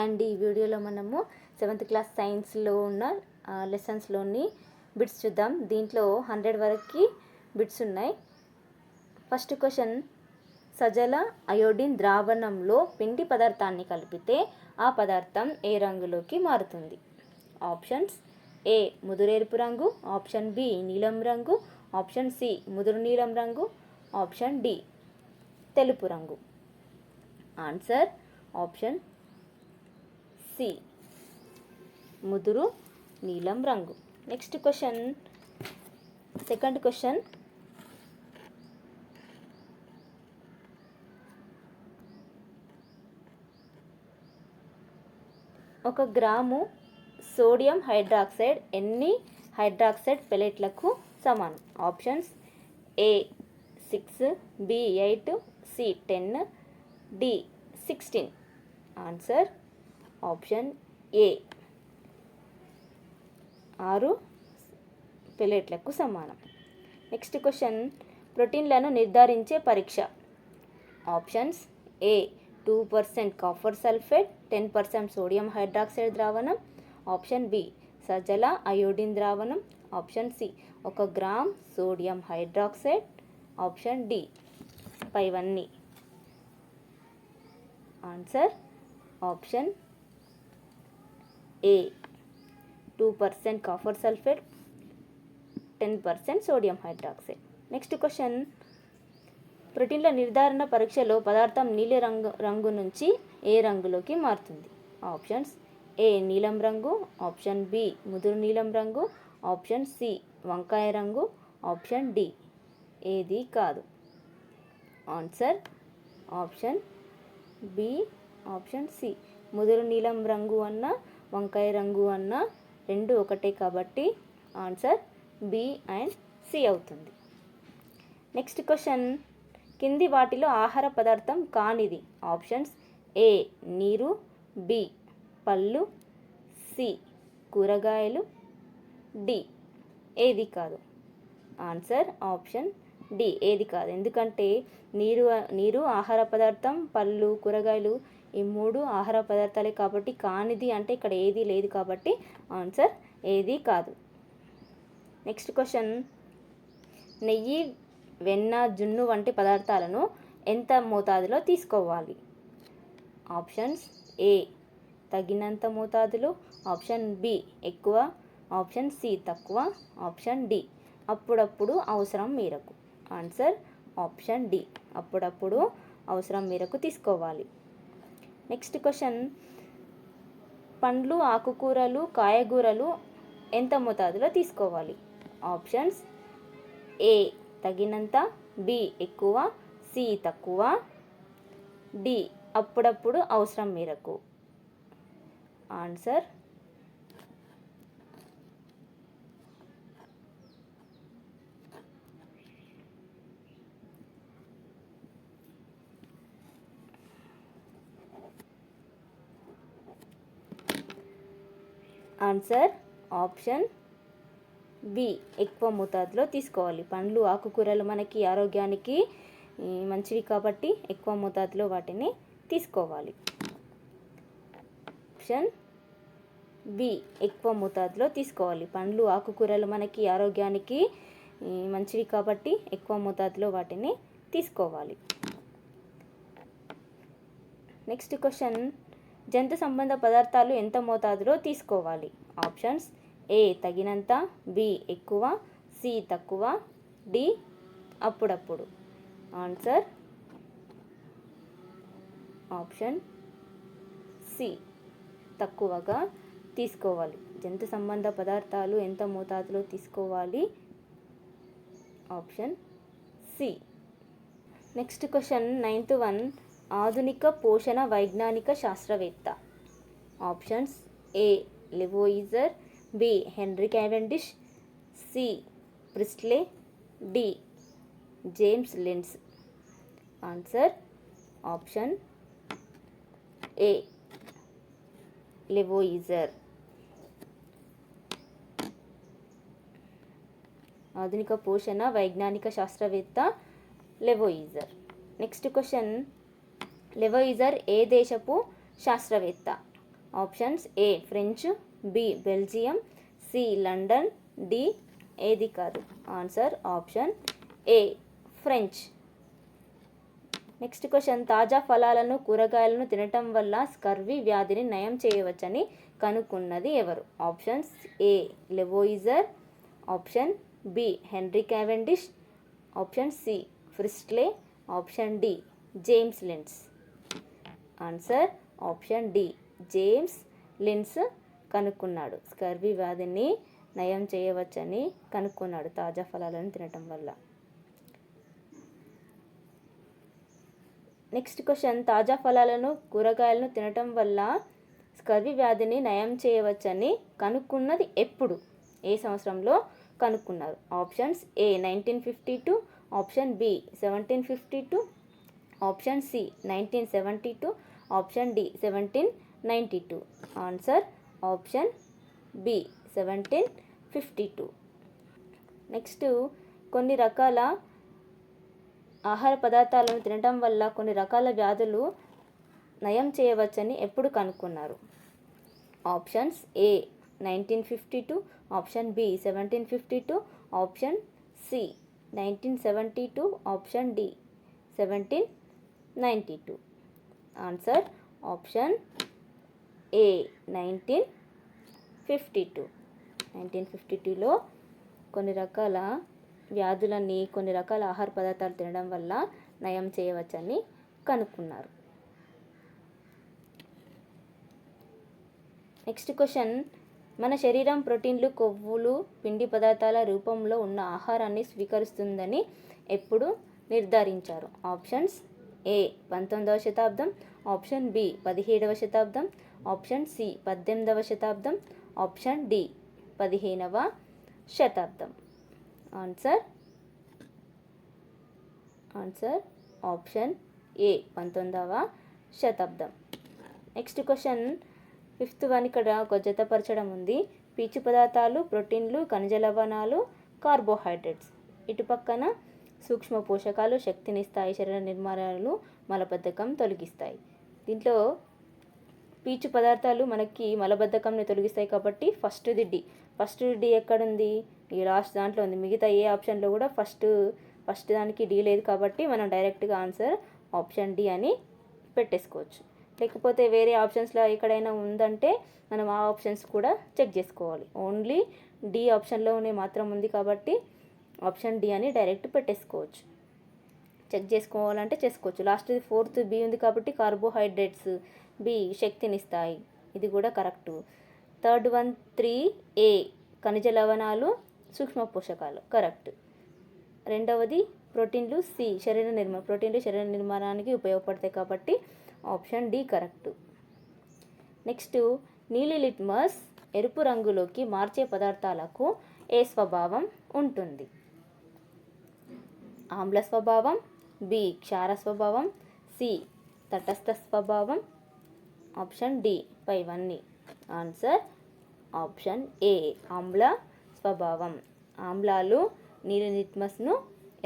And ఈ వీడియోలో మనము 7th క్లాస్ సైన్స్లో ఉన్న లెసన్స్లోని బిట్స్ చూద్దాం. దీంట్లో 100 వరకు బిట్స్ ఉన్నాయి. ఫస్ట్ క్వశ్చన్, సజల అయోడిన్ ద్రావణంలో పిండి పదార్థాన్ని కలిపితే ఆ పదార్థం ఏ రంగులోకి మారుతుంది? ఆప్షన్స్: ఏ ముదురెరుపు రంగు, ఆప్షన్ బి నీలం రంగు, ఆప్షన్ సి ముదురు నీలం రంగు, ఆప్షన్ డి తెలుపు రంగు. ఆన్సర్ ఆప్షన్ సి ముదురు నీలం రంగు. నెక్స్ట్ క్వశ్చన్, సెకండ్ క్వశ్చన్, ఒక గ్రాము సోడియం హైడ్రాక్సైడ్ ఎన్ని హైడ్రాక్సైడ్ పెలెట్లకు సమానం? Options: A 6, B 8, C 10, D 16. Answer option A 6 పెలెట్లకు సమానం. నెక్స్ట్ క్వశ్చన్, ప్రోటీన్లను నిర్ధారించే పరీక్ష. Options: A 2% copper sulphate, 10% sodium hydroxide ద్రావణం, ఆప్షన్ బి సజల అయోడిన్ ద్రావణం, option C 1 gram sodium hydroxide, option D పైవన్నీ. Answer option A 2% copper sulphate, 10% sodium hydroxide. Next question, ప్రోటీన్ల నిర్ధారణ పరీక్షలో పదార్థం నీలి రంగు నుంచి ఏ రంగులోకి మారుతుంది? ఆప్షన్స్: ఏ నీలం రంగు, ఆప్షన్ బి ముదురు నీలం రంగు, ఆప్షన్ సి వంకాయ రంగు, ఆప్షన్ డి ఏది కాదు. Answer option B option C. ముదురు నీలం రంగు అన్న వంకాయ రంగు అన్న రెండు ఒకటే కాబట్టి ఆన్సర్ బి అండ్ సి అవుతుంది. నెక్స్ట్ క్వశ్చన్, కింది వాటిలో ఆహార పదార్థం కానిది? ఆప్షన్స్: ఏ నీరు, బి పళ్ళు, సి కూరగాయలు, డి ఏది కాదు. ఆన్సర్ ఆప్షన్ డి ఏది కాదు. ఎందుకంటే నీరు ఆహార పదార్థం, పళ్ళు కూరగాయలు ఈ 3 ఆహార పదార్థాలే కాబట్టి కానిది అంటే ఇక్కడ ఏది లేదు కాబట్టి ఆన్సర్ ఏది కాదు. నెక్స్ట్ క్వశ్చన్, నెయ్యి, వెన్న, జున్ను వంటి పదార్థాలను ఎంత మోతాదులో తీసుకోవాలి? ఆప్షన్స్: ఏ తగినంత మోతాదులో, ఆప్షన్ బి ఎక్కువ, ఆప్షన్ సి తక్కువ, ఆప్షన్ డి అప్పుడప్పుడు అవసరం మేరకు. ఆన్సర్ ఆప్షన్ డి అప్పుడప్పుడు అవసరం మేరకు తీసుకోవాలి. నెక్స్ట్ క్వశ్చన్, పండ్లు, ఆకుకూరలు, కాయగూరలు ఎంత మోతాదులో తీసుకోవాలి? ఆప్షన్స్: ఏ తగినంత, బి ఎక్కువ, సి తక్కువ, డి అప్పుడప్పుడు అవసరం మేరకు. ఆన్సర్ ఆన్సర్ ఆప్షన్ బి ఎక్కువ మోతాదులో తీసుకోవాలి. పండ్లు, ఆకుకూరలు మనకి ఆరోగ్యానికి మంచివి కాబట్టి ఎక్కువ మోతాదులో వాటిని తీసుకోవాలి. ఆప్షన్ బి ఎక్కువ మోతాదులో తీసుకోవాలి. పండ్లు, ఆకుకూరలు మనకి ఆరోగ్యానికి మంచివి కాబట్టి ఎక్కువ మోతాదులో వాటిని తీసుకోవాలి. నెక్స్ట్ క్వశ్చన్, జంతు సంబంధ పదార్థాలు ఎంత మోతాదులో తీసుకోవాలి? ఆప్షన్స్: ఏ తగినంత, బి ఎక్కువ, సి తక్కువ, డి అప్పుడప్పుడు. ఆన్సర్ ఆప్షన్ సి తక్కువగా తీసుకోవాలి. జంతు సంబంధ పదార్థాలు ఎంత మోతాదులో తీసుకోవాలి? Option C. Next question, 9th one, ఆధునిక పోషణ వైజ్ఞానిక శాస్త్రవేత్త. Options: A Lavoisier, B Henry Cavendish, C Priestley, D James Lind. Answer option A Lavoisier. ఆధునిక పోషణ వైజ్ఞానిక శాస్త్రవేత్త లెవోయిజర్. నెక్స్ట్ క్వశ్చన్, లెవోయిజర్ ఏ దేశపు శాస్త్రవేత్త? Options A French, B Belgium, C London, D ఏది కాదు. Answer option A French. Next question, తాజా ఫలాలను కూరగాయలను తినటం వల్ల స్కర్వీ వ్యాధిని నయం చేయవచ్చని కనుక్కున్నది ఎవరు? Options A Lavoisier, option B Henry Cavendish, option C Priestley, option D James Lind. Answer option D James Lind కనుక్కున్నాడు. స్కర్వీ వ్యాధిని నయం చేయవచ్చని కనుక్కున్నాడు తాజా ఫలాలను తినటం వల్ల. నెక్స్ట్ క్వశ్చన్, తాజా ఫలాలను కూరగాయలను తినటం వల్ల స్కర్వీ వ్యాధిని నయం చేయవచ్చని కనుక్కున్నది ఎప్పుడు, ఏ సంవత్సరంలో కనుక్కున్నారు? Options A 1952, option B 1752, option C 1972, option D 1792. Answer option B 1752. Next, కొన్ని రకాల ఆహార పదార్థాలను తినటం వల్ల కొన్ని రకాల వ్యాధులు నయం చేయవచ్చని ఎప్పుడు కనుక్కున్నారు? Options A 1952, option B 1752, option C 1972, option D 1792. Answer option A 1952. 1952లో కొన్ని రకాల వ్యాధులని కొన్ని రకాల ఆహార పదార్థాలు తినడం వల్ల నయం చేయవచ్చని కనుక్కున్నారు. నెక్స్ట్ క్వశ్చన్, మన శరీరం ప్రోటీన్లు, కొవ్వులు, పిండి పదార్థాల రూపంలో ఉన్న ఆహారాన్ని స్వీకరిస్తుందని ఎప్పుడు నిర్ధారించారు? ఆప్షన్స్ ఏ 19వ శతాబ్దం, ఆప్షన్ బి 17వ శతాబ్దం, ఆప్షన్ సి 18వ శతాబ్దం, ఆప్షన్ డి 15వ శతాబ్దం. ఆన్సర్ ఆప్షన్ ఏ 19వ శతాబ్దం. నెక్స్ట్ క్వశ్చన్, 5th వన్ ఇక్కడ ఒక జతపరచడం ఉంది. పీచు పదార్థాలు, ప్రోటీన్లు, ఖనిజ లవణాలు, కార్బోహైడ్రేట్స్. ఇటు పక్కన సూక్ష్మ పోషకాలు శక్తినిస్తాయి, శరీర నిర్మాణాలు, మలబద్ధకం తొలగిస్తాయి. దీంట్లో పీచు పదార్థాలు మనకి మలబద్ధకంని తొలగిస్తాయి కాబట్టి ఫస్ట్ డి ఎక్కడుంది? ఈ లాస్ట్ దాంట్లో ఉంది. మిగతా ఏ ఆప్షన్లో కూడా ఫస్ట్ దానికి డి లేదు కాబట్టి మనం డైరెక్ట్గా ఆన్సర్ ఆప్షన్ డి అని పెట్టేసుకోవచ్చు. లేకపోతే వేరే ఆప్షన్స్లో ఎక్కడైనా ఉందంటే మనం ఆ ఆప్షన్స్ కూడా చెక్ చేసుకోవాలి. ఓన్లీ డి ఆప్షన్లోనే మాత్రం ఉంది కాబట్టి ఆప్షన్ డి అని డైరెక్ట్ పెట్టేసుకోవచ్చు. చెక్ చేసుకోవాలంటే చేసుకోవచ్చు. లాస్ట్ 4th బి ఉంది కాబట్టి కార్బోహైడ్రేట్స్, బి శక్తినిస్తాయి, ఇది కూడా కరెక్టు. 3rd వన్ 3A ఖనిజ లవణాలు, సూక్ష్మ పోషకాలు కరెక్ట్. 2వది ప్రోటీన్లు, సి ప్రోటీన్లు శరీర నిర్మాణానికి ఉపయోగపడతాయి కాబట్టి ఆప్షన్ డి కరెక్ట్. నెక్స్ట్, నీలి లిట్మస్ ఎరుపు రంగులోకి మార్చే పదార్థాలకు ఏ స్వభావం ఉంటుంది? ఆమ్ల స్వభావం, బి క్షార స్వభావం, సి తటస్థ స్వభావం, ఆప్షన్ డి పైవన్నీ. ఆన్సర్ ఆప్షన్ ఏ ఆమ్ల స్వభావం. ఆమ్లాలు నీలి లిట్మస్ను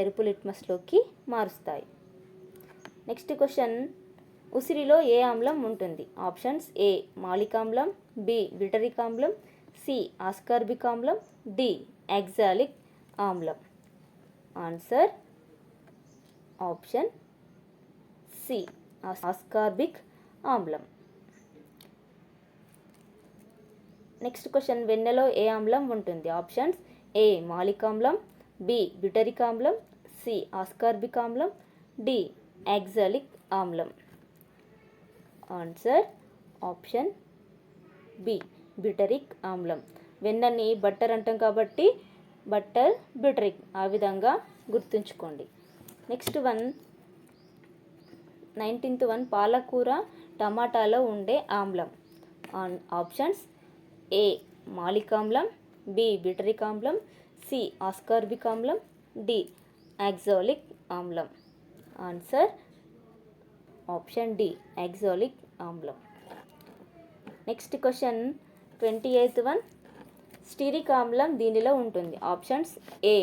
ఎరుపు లిట్మస్లోకి మారుస్తాయి. నెక్స్ట్ క్వశ్చన్, ఉసిరిలో ఏ ఆమ్లం ఉంటుంది? ఆప్షన్స్ ఏ మాలికామ్లం, బి బిటరిక్ ఆమ్లం, సి ఆస్కార్బిక్ ఆమ్లం, డి ఆక్సాలిక్ ఆమ్లం. ఆన్సర్ ఆప్షన్ సి ఆస్కార్బిక్ ఆమ్లం. నెక్స్ట్ క్వశ్చన్, వెన్నెలో ఏ ఆమ్లం ఉంటుంది? ఆప్షన్స్ ఏ మాలికామ్లం, బి బిటరిక్ ఆమ్లం, సి ఆస్కార్బిక్ ఆమ్లం, డి ఆక్సాలిక్ ఆమ్లం. ఆన్సర్ ఆప్షన్ బి బిటరిక్ ఆమ్లం. వెన్నని బట్టర్ అంటాం కాబట్టి బట్టర్ బిటరిక్, ఆ విధంగా గుర్తుంచుకోండి. నెక్స్ట్ వన్ 19th వన్, పాలకూర టమాటాలో ఉండే ఆమ్లం. ఆప్షన్స్ ఏ మాలికామ్లం, బి బిటరిక్ ఆమ్లం, సి ఆస్కార్బిక్ ఆమ్లం, డి ఆక్సాలిక్ ఆమ్లం. ఆన్సర్ ఆప్షన్ డి ఆక్సాలిక్ ఆమ్లం. Next question 28th one, steric ఆమ్లం దీనిలో ఉంటుంది. ఆప్షన్స్ ఏ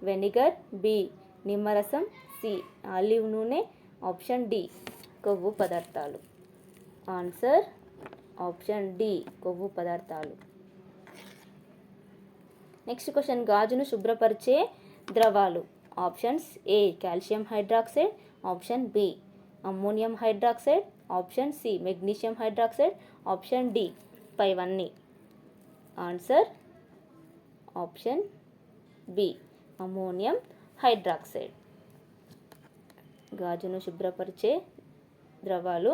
వెనిగర్, బి నిమ్మరసం, సి ఆలివ్ నూనె, ఆప్షన్ డి కొవ్వు పదార్థాలు. ఆన్సర్ ఆప్షన్ డి కొవ్వు పదార్థాలు. నెక్స్ట్ క్వశ్చన్, గాజును శుభ్రపరిచే ద్రవాలు. Options A calcium hydroxide, option B ammonium hydroxide, option C magnesium hydroxide, option D పైవన్నీ. Answer option B ammonium hydroxide. గాజును శుభ్రపరిచే ద్రవాలు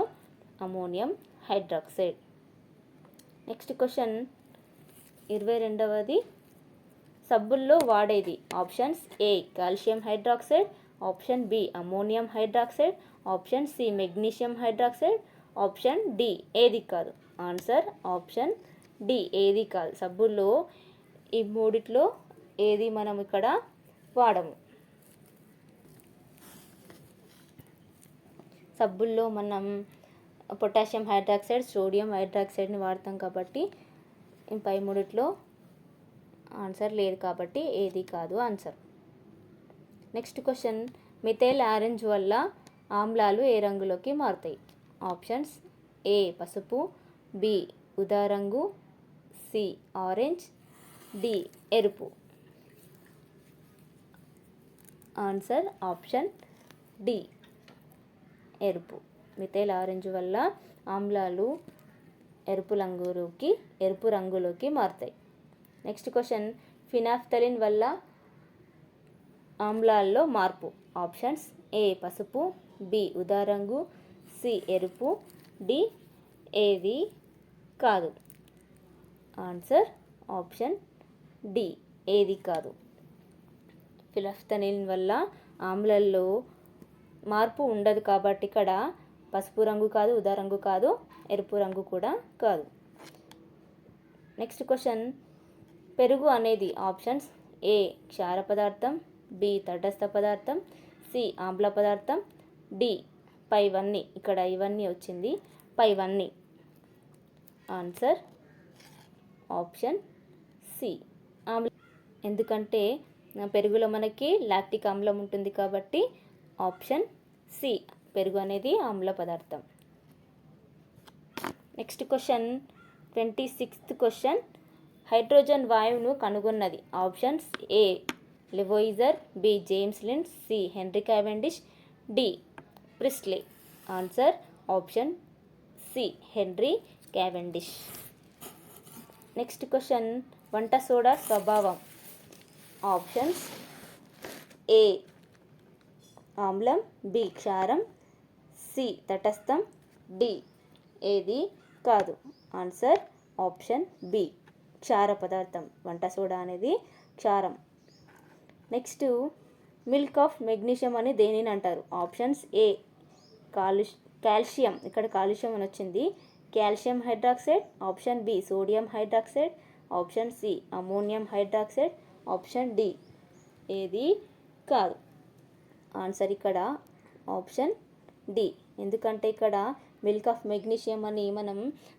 అమ్మోనియం హైడ్రాక్సైడ్. నెక్స్ట్ క్వశ్చన్ 22వ సబ్బుల్లో వాడేది. Options A calcium hydroxide, option B ammonium hydroxide, option C magnesium hydroxide, option D ఏది కాదు. Answer option D ఏది కాదు. సబ్బుల్లో ఈ మూడిట్లో ఏది మనం ఇక్కడ వాడము. సబ్బుల్లో మనం పొటాషియం హైడ్రాక్సైడ్, సోడియం హైడ్రాక్సైడ్ని వాడతాం కాబట్టి పై మూడిట్లో ఆన్సర్ లేదు కాబట్టి ఏది కాదు answer. Next question, methyl orange వల్ల ఆమ్లాలు ఏ రంగులోకి మారుతాయి. ఆప్షన్స్ ఏ పసుపు, బి ఊదా రంగు, సి ఆరెంజ్, డి ఎరుపు. ఆన్సర్ ఆప్షన్ డి ఎరుపు. మిథైల్ ఆరెంజ్ వల్ల ఆమ్లాలు ఎరుపు రంగులోకి మారుతాయి. నెక్స్ట్ క్వశ్చన్, ఫినాఫ్థలిన్ వల్ల ఆమ్లాల్లో మార్పు. ఆప్షన్స్ ఏ పసుపు, బి ఊదా రంగు, సి ఎరుపు, డి ఏది కాదు. ఆన్సర్ ఆప్షన్ డి ఏది కాదు. ఫినాఫ్థలిన్ వల్ల ఆమ్లాల్లో మార్పు ఉండదు కాబట్టి ఇక్కడ పసుపు రంగు కాదు, ఊదా రంగు కాదు, ఎరుపు రంగు కూడా కాదు. నెక్స్ట్ క్వశ్చన్, పెరుగు అనేది ఆప్షన్స్ ఏ క్షార పదార్థం, బి తటస్థ పదార్థం, సి ఆమ్ల పదార్థం, డి పైవన్నీ. ఇక్కడ ఇవన్నీ వచ్చింది పైవన్నీ. ఆన్సర్ ఆప్షన్ సి ఆమ్ల. ఎందుకంటే పెరుగులో మనకి లాక్టిక్ ఆమ్లం ఉంటుంది కాబట్టి ఆప్షన్ సి పెరుగు అనేది ఆమ్ల పదార్థం. Next question 26th question, hydrogen వాయువును కనుగొన్నది. Options A Lavoisier, B James Lind, C Henry Cavendish, D Priestley. Answer option C Henry Cavendish. Next question, వంట సోడా స్వభావం. ఆప్షన్స్ ఏ ఆమ్లం, బి క్షారం, సి తటస్థం, డి ఏది కాదు. ఆన్సర్ ఆప్షన్ బి క్షార పదార్థం. వంట సోడా అనేది క్షారం. నెక్స్ట్, మిల్క్ ఆఫ్ మెగ్నీషియం అని దేనిని అంటారు. ఆప్షన్స్ ఏ కాల్షియం, ఇక్కడ కాల్షియం అని వచ్చింది, calcium hydroxide, option B sodium hydroxide, option C ammonium hydroxide, option D ఏది కాదు. ఆన్సర్ ఇక్కడ ఆప్షన్ డి. ఎందుకంటే ఇక్కడ మిల్క్ ఆఫ్ మెగ్నీషియం అని మనం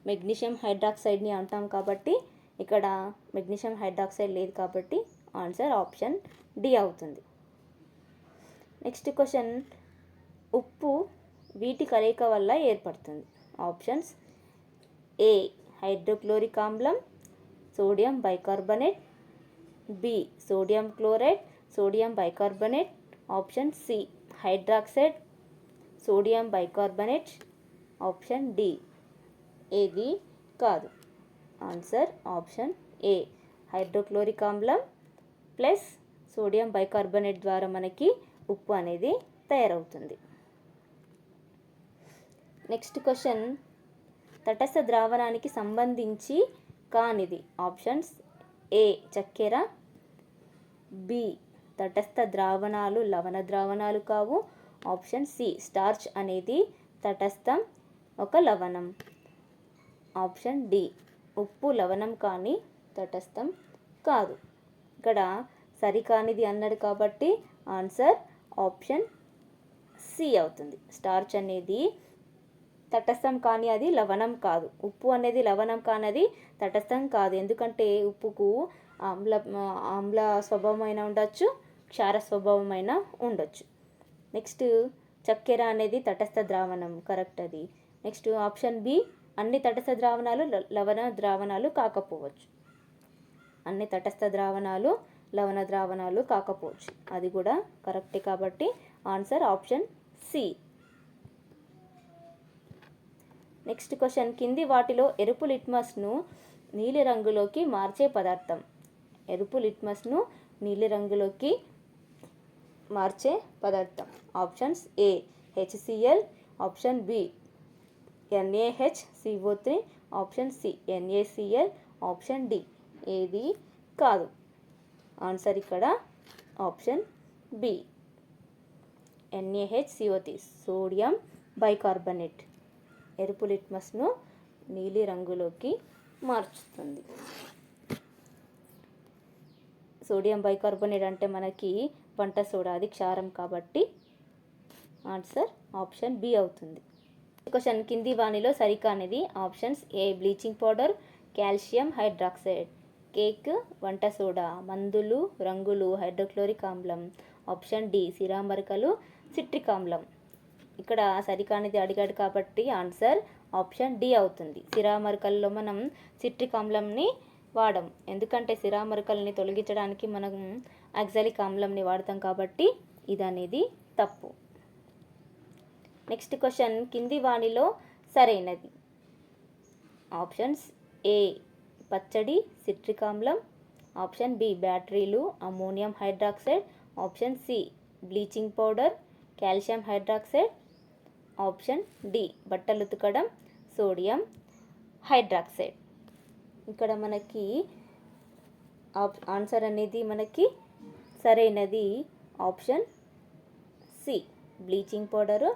మెగ్నీషియం హైడ్రాక్సైడ్ని అంటాం కాబట్టి ఇక్కడ మెగ్నీషియం హైడ్రాక్సైడ్ లేదు కాబట్టి ఆన్సర్ ఆప్షన్ డి అవుతుంది. నెక్స్ట్ క్వశ్చన్, ఉప్పు వీటి కలయిక వల్ల ఏర్పడుతుంది. ఆప్షన్స్ ఏ హైడ్రోక్లోరిక్ ఆమ్లం, sodium bicarbonate, B sodium chloride, sodium bicarbonate, option C hydroxide, sodium bicarbonate, option D ఏది కాదు. ఆన్సర్ ఆప్షన్ ఏ హైడ్రోక్లోరిక్ ఆమ్లం ప్లస్ సోడియం బైకార్బోనేట్ ద్వారా మనకి ఉప్పు అనేది తయారవుతుంది. నెక్స్ట్ క్వశ్చన్, తటస్థ ద్రావణానికి సంబంధించి కానిది. ఆప్షన్స్ ఏ చక్కెర, బి తటస్థ ద్రావణాలు లవణ ద్రావణాలు కావు, ఆప్షన్ సి స్టార్చ్ అనేది తటస్థం ఒక లవణం, ఆప్షన్ డి ఉప్పు లవణం కానీ తటస్థం కాదు. ఇక్కడ సరికానిది అన్నాడు కాబట్టి ఆన్సర్ ఆప్షన్ సి అవుతుంది. స్టార్చ్ అనేది తటస్థం కానీ అది లవణం కాదు. ఉప్పు అనేది లవణం కానది తటస్థం కాదు. ఎందుకంటే ఉప్పుకు ఆమ్ల స్వభావమైన ఉండొచ్చు, క్షార స్వభావమైన ఉండొచ్చు. నెక్స్ట్, చక్కెర అనేది తటస్థ ద్రావణం, కరెక్ట్ అది. నెక్స్ట్ ఆప్షన్ బి అన్ని తటస్థ ద్రావణాలు లవణ ద్రావణాలు కాకపోవచ్చు. అన్ని తటస్థ ద్రావణాలు లవణ ద్రావణాలు కాకపోవచ్చు. అది కూడా కరెక్టే కాబట్టి answer option C. Next question, కింది వాటిలో ఎరుపు లిట్మస్ను నీలి రంగులోకి మార్చే పదార్థం. ఎరుపు లిట్మస్ను నీలి రంగులోకి మార్చే పదార్థం. Options A HCl, option B NaHCO3, option C NaCl, option D ఏది కాదు. ఆన్సర్ ఇక్కడ option B NaHCO3 sodium bicarbonate ఎరుపు లిట్మస్ను నీలి రంగులోకి మార్చుతుంది. సోడియం బైకార్బోనేట్ అంటే మనకి వంట సోడా, అది క్షారం కాబట్టి ఆన్సర్ ఆప్షన్ బి అవుతుంది. క్వశ్చన్, కింది వానిలో సరికానిది. Options A bleaching powder, calcium hydroxide, cake, వంట సోడా, మందులు, రంగులు, హైడ్రోక్లోరిక్ ఆమ్లం. ఆప్షన్ డి సిరామరికలు, సిట్రిక్ ఆమ్లం. ఇక్కడ సరికానిది అడిగాడు కాబట్టి ఆన్సర్ ఆప్షన్ డి అవుతుంది. సిరామరికల్లో మనం సిట్రిక్ ఆమ్లంని వాడం, ఎందుకంటే సిరామరికల్ని తొలగించడానికి మనం ఆక్సాలిక్ ఆమ్లంని వాడతాం కాబట్టి ఇది అనేది తప్పు. నెక్స్ట్ క్వశ్చన్, కింది వానిలో సరైనది. ఆప్షన్స్ ఏ పచ్చడి, సిట్రిక్ ఆమ్లం, ఆప్షన్ బి బ్యాటరీలు, ammonium hydroxide, option C bleaching powder, calcium hydroxide, option D బట్టలు ఉతకడం, సోడియం హైడ్రాక్సైడ్. ఇక్కడ మనకి ఆన్సర్ అనేది మనకి సరైనది option C bleaching powder,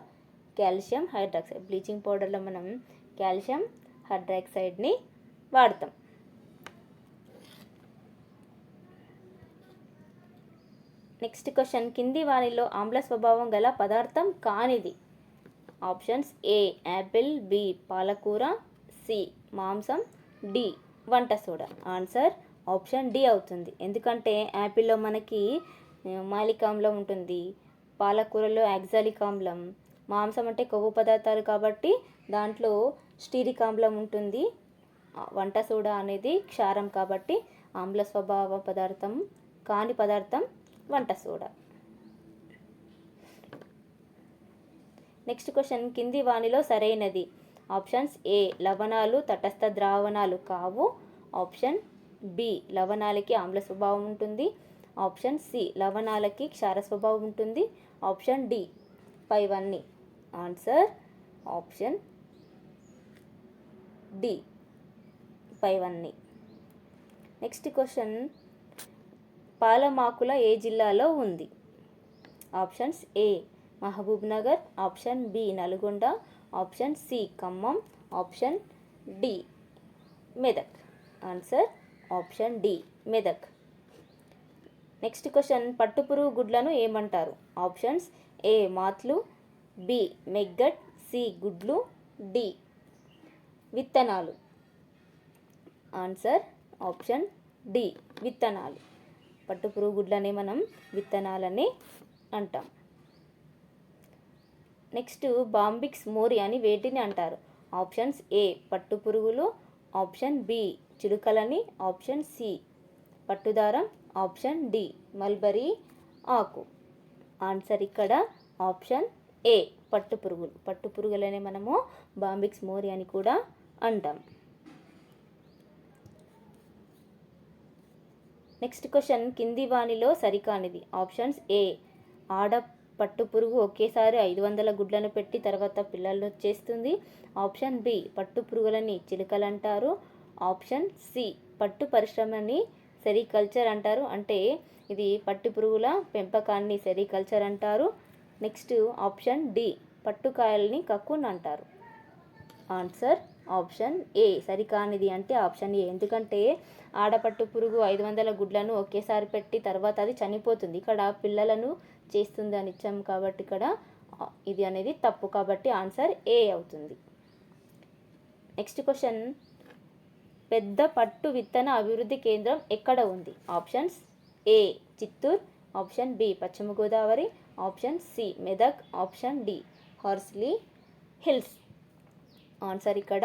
calcium hydroxide. Bleaching పౌడర్లో మనం కాల్షియం హైడ్రాక్సైడ్ని వాడతాం. నెక్స్ట్ క్వశ్చన్, కింది వానిలో ఆమ్ల స్వభావం గల పదార్థం కానిది. ఆప్షన్స్ ఏ యాపిల్, బి పాలకూర, సి మాంసం, డి వంట సోడా. ఆన్సర్ ఆప్షన్ డి అవుతుంది, ఎందుకంటే యాపిల్లో మనకి మాలిక్ ఆమ్లం ఉంటుంది, పాలకూరలో ఆక్సాలిక్ ఆమ్లం, మాంసం అంటే కొవ్వు పదార్థాలు కాబట్టి దాంట్లో స్టీరిక్ ఆమ్లం ఉంటుంది, వంట సోడా అనేది క్షారం కాబట్టి ఆమ్ల స్వభావ పదార్థం కాని పదార్థం వంట సోడా. నెక్స్ట్ క్వశ్చన్, కింది వానిలో సరైనది. ఆప్షన్స్ ఏ లవణాలు తటస్థ ద్రావణాలు కావు, ఆప్షన్ బి లవణాలకి ఆమ్ల స్వభావం ఉంటుంది, ఆప్షన్ సి లవణాలకి క్షార స్వభావం ఉంటుంది, ఆప్షన్ డి పైవన్నీ. ఆన్సర్ ఆప్షన్ డి పైవన్నీ. నెక్స్ట్ క్వశ్చన్, పాలమాకుల ఏ జిల్లాలో ఉంది. Options A Mahabub Nagar, option B Nalgonda, option C Khammam, option D Medak. Answer option D Medak. Next question, పట్టుపురుగు గుడ్లను ఏమంటారు. ఆప్షన్స్ ఏ మాత్లు, బి మెగ్గట్, సి గుడ్లు, డి విత్తనాలు. ఆన్సర్ ఆప్షన్ డి విత్తనాలు. పట్టుపురుగు గుడ్లని మనం విత్తనాలని అంటాం. నెక్స్ట్, బాంబిక్స్ మోరి అని వేటిని అంటారు. ఆప్షన్స్ ఏ పట్టుపురుగులు, ఆప్షన్ బి చిలుకలని, ఆప్షన్ సి పట్టుదారం, ఆప్షన్ డి మల్బరీ ఆకు. ఆన్సర్ ఇక్కడ ఆప్షన్ ఏ పట్టుపురుగులు. పట్టుపురుగులనే మనము బాంబిక్స్ మోరి అని కూడా అంటాం. నెక్స్ట్ క్వశ్చన్, కింది వానిలో సరికానిది. ఆప్షన్స్ ఏ ఆడ పట్టుపురుగు ఒకేసారి 500 గుడ్లను పెట్టి తర్వాత పిల్లలను చేస్తుంది, ఆప్షన్ బి పట్టుపురుగులని చిలుకలు అంటారు, ఆప్షన్ సి పట్టు పరిశ్రమని సెరికల్చర్ అంటారు, అంటే ఇది పట్టుపురుగుల పెంపకాన్ని సెరికల్చర్ అంటారు. నెక్స్ట్ ఆప్షన్ డి పట్టుకాయల్ని కక్కున్ అంటారు. ఆన్సర్ ఆప్షన్ ఏ సరికానిది అంటే ఆప్షన్ ఏ, ఎందుకంటే ఆడపట్టు పురుగు 500 గుడ్లను ఒకేసారి పెట్టి తర్వాత అది చనిపోతుంది, ఇక్కడ పిల్లలను చేస్తుంది అని ఇచ్చాం కాబట్టి ఇక్కడ ఇది అనేది తప్పు కాబట్టి ఆన్సర్ ఏ అవుతుంది. నెక్స్ట్ క్వశ్చన్, పెద్ద పట్టు విత్తన అభివృద్ధి కేంద్రం ఎక్కడ ఉంది. Options A Chittoor, option B Paschima Godavari, option C Medak, option D Horsley Hills. Answer ఇక్కడ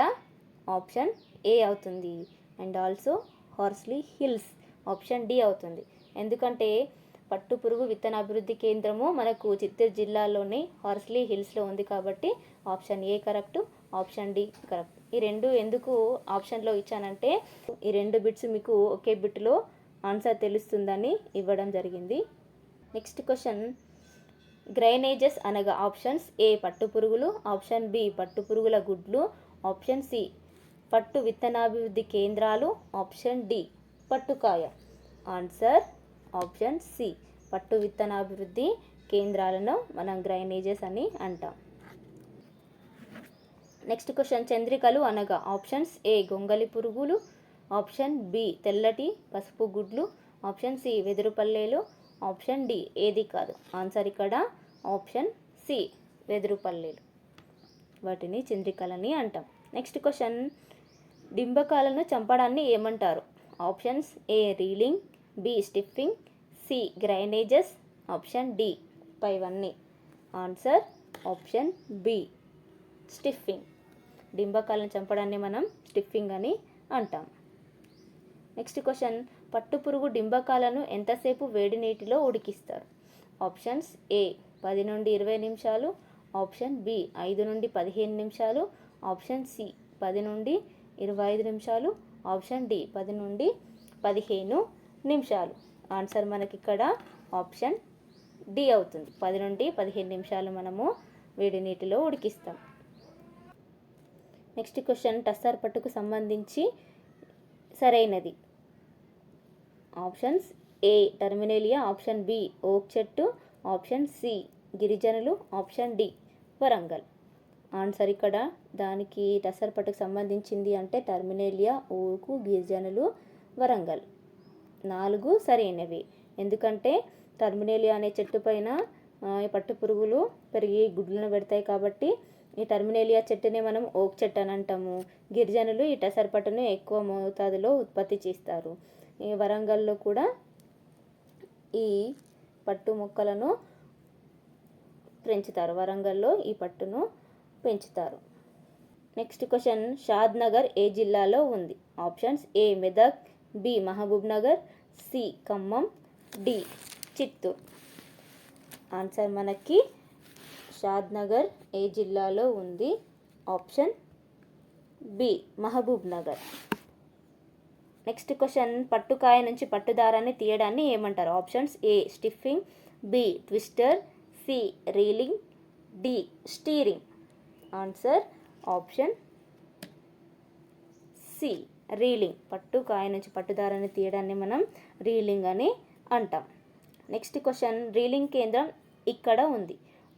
ఆప్షన్ ఏ అవుతుంది. And also Horsley Hills option D అవుతుంది. ఎందుకంటే పట్టుపురుగు విత్తన అభివృద్ధి కేంద్రము మనకు చిత్తూరు జిల్లాలోని హార్స్లీ హిల్స్లో ఉంది కాబట్టి option A correct, option D correct. ఈ రెండు ఎందుకు ఆప్షన్లో ఇచ్చానంటే ఈ రెండు బిట్స్ మీకు ఒకే బిట్లో ఆన్సర్ తెలుస్తుందని ఇవ్వడం జరిగింది. నెక్స్ట్ క్వశ్చన్, గ్రైనేజెస్ అనగా ఆప్షన్స్ ఏ పట్టుపురుగులు, ఆప్షన్ బి పట్టుపురుగుల గుడ్లు, ఆప్షన్ సి పట్టు విత్తనాభివృద్ధి కేంద్రాలు, ఆప్షన్ డి పట్టుకాయ. ఆన్సర్ ఆప్షన్ సి పట్టు విత్తనాభివృద్ధి కేంద్రాలను మనం గ్రైనేజెస్ అని అంటాం. నెక్స్ట్ క్వశ్చన్, చంద్రికలు అనగా ఆప్షన్స్ ఏ గొంగలి పురుగులు, ఆప్షన్ బి తెల్లటి పసుపు గుడ్లు, ఆప్షన్ సి వెదురు పల్లేలు, ఆప్షన్ డి ఏది కాదు. ఆన్సర్ ఇక్కడ ఆప్షన్ సి వెదురు పల్లేలు, వాటిని చంద్రికలని అంటాం. నెక్స్ట్ క్వశ్చన్, డింబకాలను చంపడాన్ని ఏమంటారు. Options A reeling, B stifling, C grainages, option D పైవన్నీ. Answer option B stifling. డింబకాలను చంపడాన్ని మనం స్టిఫింగ్ అని అంటాం. నెక్స్ట్ క్వశ్చన్, పట్టుపురుగు డింబకాలను ఎంతసేపు వేడి నీటిలో ఉడికిస్తారు. ఆప్షన్స్ ఏ 10 నుండి 20 నిమిషాలు, ఆప్షన్ బి 5 నుండి 15 నిమిషాలు, ఆప్షన్ సి 10 నుండి 25 నిమిషాలు, ఆప్షన్ డి 10 నుండి 15 నిమిషాలు. ఆన్సర్ మనకి ఇక్కడ ఆప్షన్ డి అవుతుంది. 10 నుండి 15 నిమిషాలు మనము వేడి నీటిలో ఉడికిస్తాం. నెక్స్ట్ క్వశ్చన్, టస్సర్ పట్టుకు సంబంధించి సరైనది. ఆప్షన్స్ ఏ టర్మినేలియా, ఆప్షన్ బి ఓక్ చెట్టు, ఆప్షన్ సి గిరిజనులు, ఆప్షన్ డి వరంగల్. ఆన్సర్ ఇక్కడ దానికి టస్సర్ పట్టుకు సంబంధించింది అంటే టర్మినేలియా, ఓకు, గిరిజనులు, వరంగల్ 4 సరైనవి. ఎందుకంటే టర్మినేలియా అనే చెట్టు పైన పట్టు పురుగులు పెరిగి గుడ్లను పెడతాయి కాబట్టి ఈ టర్మినేలియా చెట్టునే మనం ఓక్ చెట్టు అని అంటాము. గిరిజనులు ఈ టసర్ పట్టును ఎక్కువ మోతాదులో ఉత్పత్తి చేస్తారు. ఈ వరంగల్లో కూడా ఈ పట్టు మొక్కలను పెంచుతారు. వరంగల్లో ఈ పట్టును పెంచుతారు. నెక్స్ట్ క్వశ్చన్, షాద్ నగర్ ఏ జిల్లాలో ఉంది. Options A Medak, B Mahabubnagar, C Khammam, D Chittoor. Answer మనకి షాద్ నగర్ ఏ జిల్లాలో ఉంది. Option B Mahabubnagar. Next question, పట్టుకాయ నుంచి పట్టుదారాన్ని తీయడాన్ని ఏమంటారు. Options A stifling, B twister, C reeling, D steering. Answer option C reeling. పట్టుకాయ నుంచి పట్టుదారాన్ని తీయడాన్ని మనం రీలింగ్ అని అంటాం. నెక్స్ట్ క్వశ్చన్, రీలింగ్ కేంద్రం ఇక్కడ ఉంది.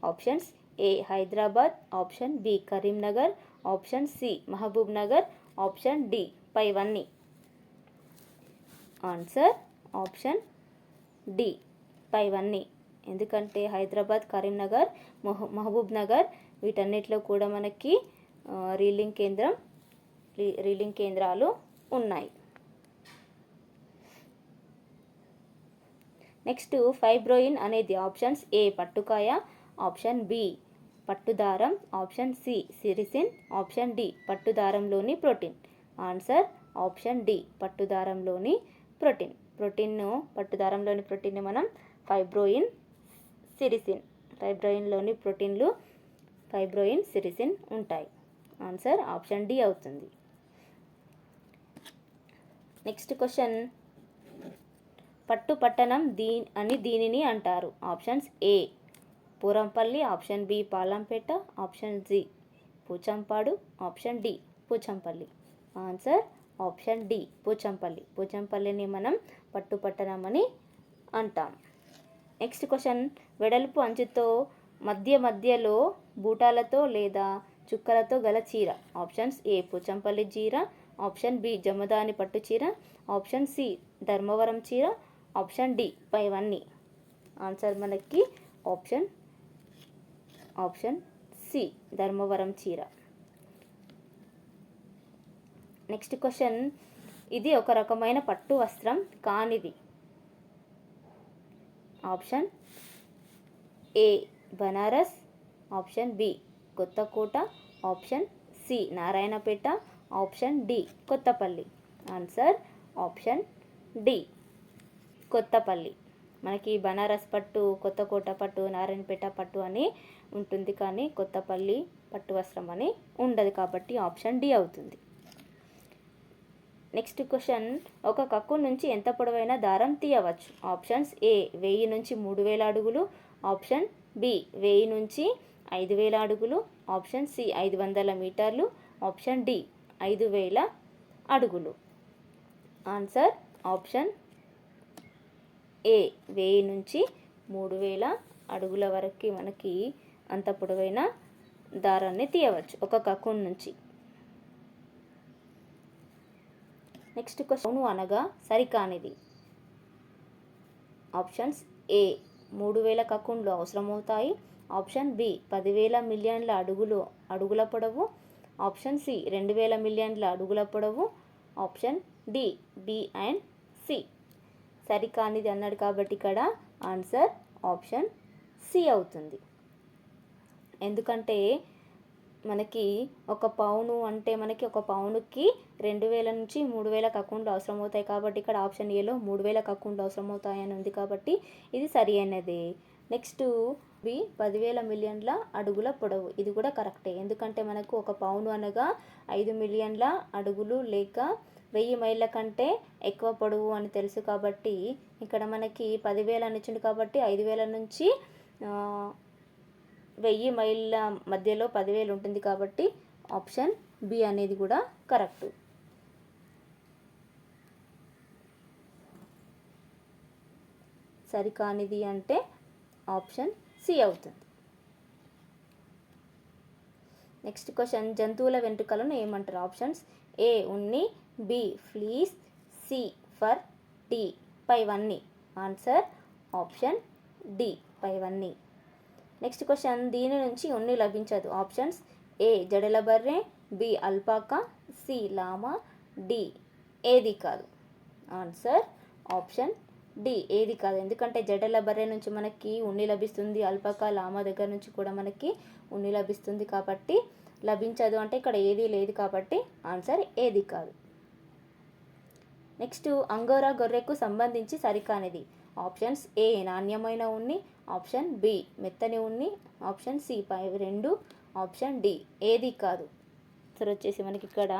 Options A Hyderabad, option B Karimnagar, option C Mahabub Nagar, option D పైవన్నీ. ఆన్సర్ ఆప్షన్ డి పైవన్నీ. ఎందుకంటే హైదరాబాద్, కరీంనగర్, మహబూబ్ నగర్ వీటన్నిటిలో కూడా మనకి రీలింగ్ కేంద్రాలు ఉన్నాయి. నెక్స్ట్, ఫైబ్రోయిన్ అనేది ఆప్షన్స్ ఏ పట్టుకాయ, ఆప్షన్ బి పట్టుదారం, option C sericin, option D పట్టుదారంలోని ప్రోటీన్. ఆన్సర్ ఆప్షన్ డి పట్టుదారంలోని ప్రోటీన్. పట్టుదారంలోని ప్రోటీన్ని మనం ఫైబ్రోయిన్ సిరిసిన్. ఫైబ్రోయిన్లోని ప్రోటీన్లు ఫైబ్రోయిన్ సిరిసిన్ ఉంటాయి. ఆన్సర్ ఆప్షన్ డి అవుతుంది. నెక్స్ట్ క్వశ్చన్, పట్టణం దీనిని అంటారు. Options A Purampalli, option B Palampet, option C Puchampadu, option D Pochampally. Answer option D Pochampally. పూచంపల్లిని మనం పట్టణం అని అంటాం. నెక్స్ట్ క్వశ్చన్, వెడల్పు అంచుతో మధ్యలో బూటాలతో లేదా చుక్కలతో గల చీర. ఆప్షన్స్ ఏ పూచంపల్లి చీర, ఆప్షన్ బి జమదాని పట్టు చీర, ఆప్షన్ సి ధర్మవరం చీర, ఆప్షన్ డి పైవన్నీ. ఆన్సర్ మనకి ఆప్షన్ సి ధర్మవరం చీర. నెక్స్ట్ క్వశ్చన్, ఇది ఒక రకమైన పట్టు వస్త్రం కానిది. Option A Banaras, option B Kothakota, option C Narayanpet, option D Kothapalli. Answer option D Kothapalli. మనకి బనారస్ పట్టు, కొత్తకోట పట్టు, నారాయణపేట పట్టు అని ఉంటుంది, కానీ కొత్తపల్లి పట్టు వస్త్రం అని ఉండదు, కాబట్టి ఆప్షన్ డి అవుతుంది. నెక్స్ట్ క్వశ్చన్, ఒక కక్కు నుంచి ఎంత పొడవైన దారం తీయవచ్చు? ఆప్షన్స్ ఏ 1000 నుంచి 3000 అడుగులు, ఆప్షన్ బి 1000 నుంచి 5000 అడుగులు, ఆప్షన్ సి 500 మీటర్లు, ఆప్షన్ డి 5000 అడుగులు. ఆన్సర్ ఆప్షన్ ఏ 1000 నుంచి 3000 అడుగుల వరకు మనకి అంత పొడవైన దారాన్ని తీయవచ్చు ఒక కక్కు నుంచి. నెక్స్ట్ క్వశ్చన్, పౌను అనగా సరికానిది. ఆప్షన్స్ ఏ 3000 కక్కుండ్లు అవసరమవుతాయి, ఆప్షన్ బి 10,000 మిలియన్ల అడుగుల పొడవు, ఆప్షన్ సి 2000 మిలియన్ల అడుగుల పొడవు, option D B and C. సరికానిది అన్నాడు కాబట్టి ఇక్కడ ఆన్సర్ ఆప్షన్ సి అవుతుంది. ఎందుకంటే మనకి ఒక పౌను అంటే మనకి ఒక పౌనుకి 2000 నుంచి 3000 కక్కుండ్లు అవసరమవుతాయి, కాబట్టి ఇక్కడ ఆప్షన్ ఏలో 3000 కక్కుండ్లు అవసరమవుతాయని ఉంది, కాబట్టి ఇది సరి అయినదే. నెక్స్ట్ బి 10,000 మిలియన్ల అడుగుల పొడవు, ఇది కూడా కరెక్టే. ఎందుకంటే మనకు ఒక పౌను అనగా 5 మిలియన్ల అడుగులు లేక 1000 మైళ్ళ కంటే ఎక్కువ పొడవు అని తెలుసు, కాబట్టి ఇక్కడ మనకి 10,000 అని ఇచ్చిండు, కాబట్టి 5,000 నుంచి 1000 మైళ్ళ మధ్యలో 10,000 ఉంటుంది, కాబట్టి ఆప్షన్ బి అనేది కూడా కరెక్ట్. సరికానిది అంటే ఆప్షన్ సి అవుతుంది. నెక్స్ట్ క్వశ్చన్, జంతువుల వెంట్రుకలను ఏమంటారు? ఆప్షన్స్ ఏ ఉన్ని, B fleece, C fur, D పైవన్నీ. ఆన్సర్ ఆప్షన్ డి పైవన్నీ. నెక్స్ట్ క్వశ్చన్, దీని నుంచి ఉన్ని లభించదు. ఆప్షన్స్ ఏ జడల బర్రె, B alpaca, C llama, D ఏది కాదు. ఆన్సర్ ఆప్షన్ డి ఏది కాదు. ఎందుకంటే జడల బర్రె నుంచి మనకి ఉన్ని లభిస్తుంది, అల్పాకా లామా దగ్గర నుంచి కూడా మనకి ఉన్ని లభిస్తుంది, కాబట్టి లభించదు అంటే ఇక్కడ ఏది లేదు, కాబట్టి ఆన్సర్ ఏది కాదు. నెక్స్ట్, అంగోరా గొర్రెకు సంబంధించి సరికానిది. ఆప్షన్స్ ఏ నాణ్యమైన ఉన్ని, ఆప్షన్ బి మెత్తని ఉన్ని, ఆప్షన్ సి పైవి రెండు, ఆప్షన్ డి ఏది కాదు. ఆన్సర్ వచ్చేసి మనకి ఇక్కడ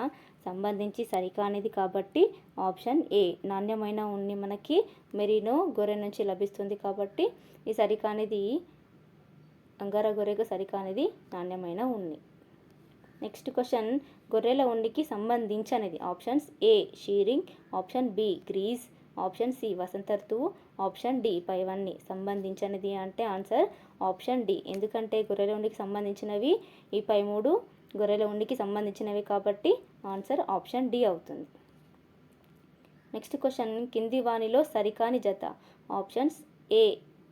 సంబంధించి సరికానిది, కాబట్టి ఆప్షన్ ఏ నాణ్యమైన ఉన్ని మనకి మెరీనో గొర్రె నుంచి లభిస్తుంది, కాబట్టి ఈ సరికానిది అంగోరా గొర్రెకు సరికానిది నాణ్యమైన ఉన్ని. నెక్స్ట్ క్వశ్చన్, గొర్రెల ఉండికి సంబంధించినది. Options A shearing, option B grease, option C వసంత ఋతువు, ఆప్షన్ డి పైవన్నీ. సంబంధించినది అంటే ఆన్సర్ ఆప్షన్ డి. ఎందుకంటే గొర్రెల ఉండికి సంబంధించినవి ఈ పై మూడు గొర్రెల ఉండికి సంబంధించినవి, కాబట్టి ఆన్సర్ ఆప్షన్ డి అవుతుంది. నెక్స్ట్ క్వశ్చన్, కింది వానిలో సరికాని జత. ఆప్షన్స్ ఏ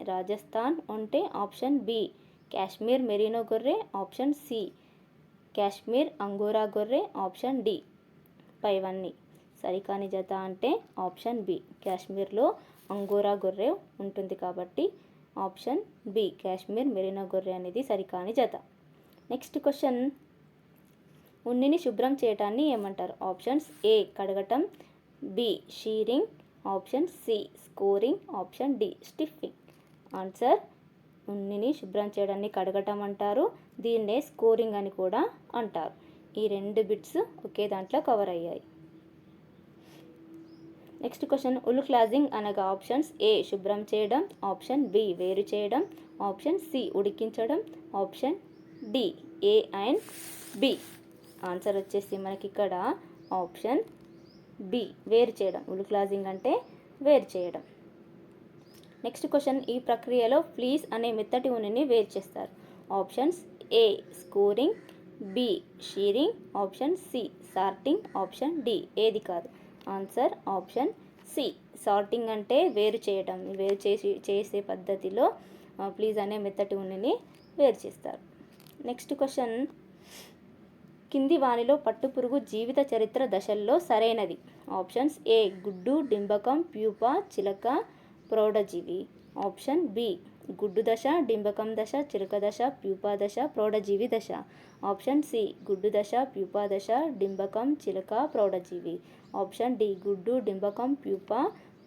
రాజస్థాన్ ఒంటె, ఆప్షన్ బి కాశ్మీర్ మెరీనో గొర్రె, ఆప్షన్ సి కాశ్మీర్ అంగోరా గొర్రె, ఆప్షన్ డి పైవన్నీ. సరికాని జత అంటే ఆప్షన్ బి కాశ్మీర్లో అంగోరా గొర్రె ఉంటుంది, కాబట్టి ఆప్షన్ బి కాశ్మీర్ మెరీనో గొర్రె అనేది సరికాని జత. నెక్స్ట్ క్వశ్చన్, ఉన్నిని శుభ్రం చేయటాన్ని ఏమంటారు? ఆప్షన్స్ ఏ కడగటం, B shearing, option C scouring, option D stifling. Answer ఉన్నిని శుభ్రం చేయడాన్ని కడగటం అంటారు, దీన్నే స్కోరింగ్ అని కూడా అంటారు. ఈ రెండు బిట్స్ ఒకే దాంట్లో కవర్ అయ్యాయి. నెక్స్ట్ క్వశ్చన్, ఉల్ క్లాజింగ్ అనగా ఆప్షన్స్ ఏ శుభ్రం చేయడం, ఆప్షన్ బి వేరు చేయడం, ఆప్షన్ సి ఉడికించడం, option D A and B. Answer వచ్చేసి మనకి ఇక్కడ ఆప్షన్ బి వేరు చేయడం. ఉల్ క్లాజింగ్ అంటే వేరు చేయడం. నెక్స్ట్ క్వశ్చన్, ఈ ప్రక్రియలో ఫ్లీస్ అనే మెత్తటి ఉన్నిని వేరు చేస్తారు. Options A scouring, B shearing, option C sorting, option D ఏది కాదు. ఆన్సర్ ఆప్షన్ సి సార్టింగ్ అంటే వేరు చేయడం. వేరు చేసే పద్ధతిలో ఫ్లీస్ అనే మెత్తటి ఉన్నిని వేరు చేస్తారు. నెక్స్ట్ క్వశ్చన్, కింది వానిలో పట్టుపురుగు జీవిత చరిత్ర దశల్లో సరైనది. ఆప్షన్స్ ఏ గుడ్డు, డింబకం, ప్యూపా, చిలక, ప్రౌఢజీవి, ఆప్షన్ బి గుడ్డు దశ, డింబకం దశ, చిలుక దశ, ప్యూపా దశ, ప్రౌఢజీవి దశ. ఆప్షన్ సి గుడ్డు దశ, ప్యూపా దశ, డింబకం, చిలుక, ప్రౌఢజీవి. ఆప్షన్ డి గుడ్డు, డింబకం, ప్యూపా,